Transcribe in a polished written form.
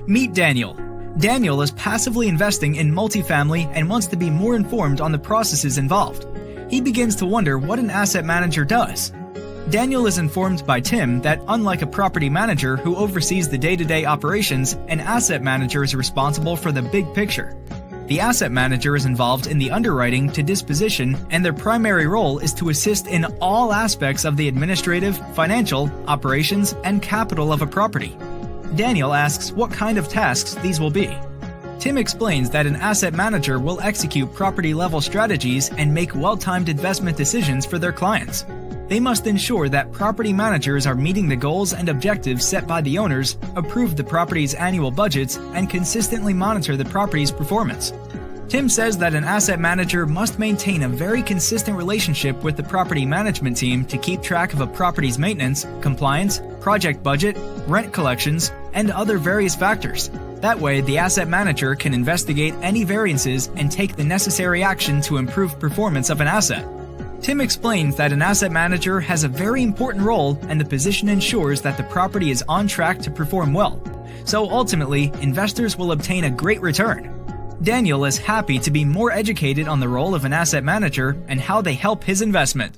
Meet Daniel. Daniel is passively investing in multifamily and wants to be more informed on the processes involved. He begins to wonder what an asset manager does. Daniel is informed by Tim that unlike a property manager who oversees the day-to-day operations, an asset manager is responsible for the big picture. The asset manager is involved in the underwriting to disposition, and their primary role is to assist in all aspects of the administrative, financial, operations, and capital of a property. Daniel asks what kind of tasks these will be. Tim explains that an asset manager will execute property-level strategies and make well-timed investment decisions for their clients. They must ensure that property managers are meeting the goals and objectives set by the owners, approve the property's annual budgets, and consistently monitor the property's performance. Tim says that an asset manager must maintain a very consistent relationship with the property management team to keep track of a property's maintenance, compliance, project budget, rent collections, and other various factors. That way, the asset manager can investigate any variances and take the necessary action to improve performance of an asset. Tim explains that an asset manager has a very important role, and the position ensures that the property is on track to perform well. So ultimately, investors will obtain a great return. Daniel is happy to be more educated on the role of an asset manager and how they help his investment.